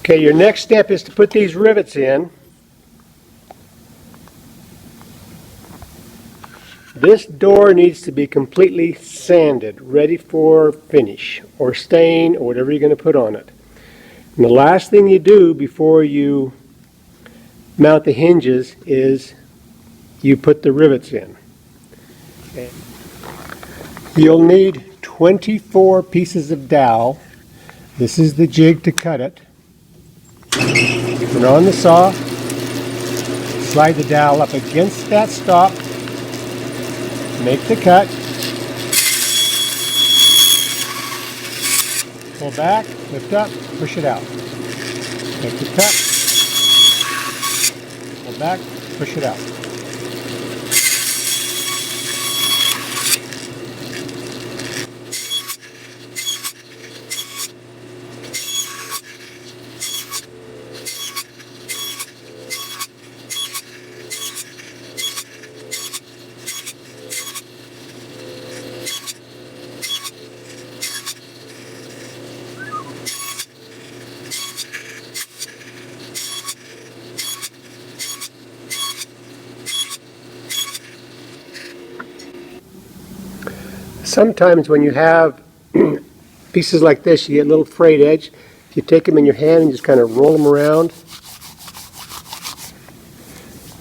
Okay, your next step is to put these rivets in. This door needs to be completely sanded, ready for finish, or stain, or whatever you're going to put on it. And the last thing you do before you mount the hinges is you put the rivets in. Okay. You'll need 24 pieces of dowel. This is the jig to cut it. Turn on the saw, slide the dowel up against that stop, make the cut, pull back, lift up, push it out. Make the cut, pull back, push it out. Sometimes when you have pieces like this, you get a little frayed edge. If you take them in your hand and just kind of roll them around,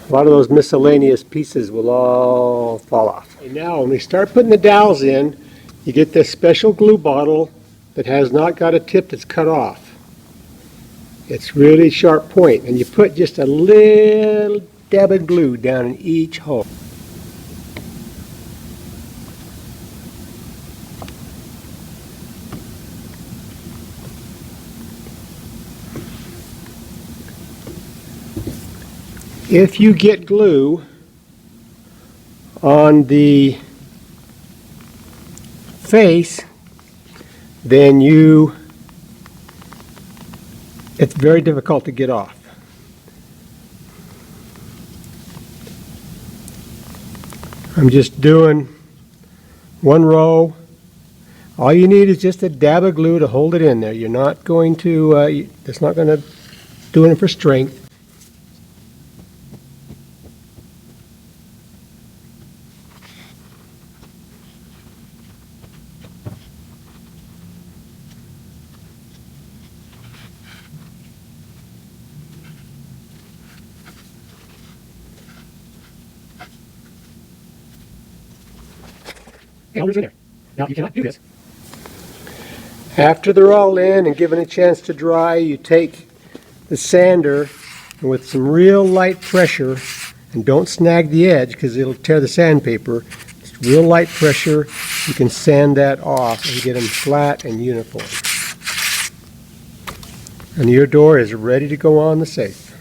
a lot of those miscellaneous pieces will all fall off. And now when we start putting the dowels in, you get this special glue bottle that has not got a tip that's cut off. It's really sharp point, and you put just a little dab of glue down in each hole. If you get glue on the face, then it's very difficult to get off. I'm just doing one row. All you need is just a dab of glue to hold it in there. You're not going to, it's not going to do it for strength. In there. Now you cannot do this. After they're all in and given a chance to dry, you take the sander and with some real light pressure, and don't snag the edge because it'll tear the sandpaper, just real light pressure, you can sand that off and get them flat and uniform. And your door is ready to go on the safe.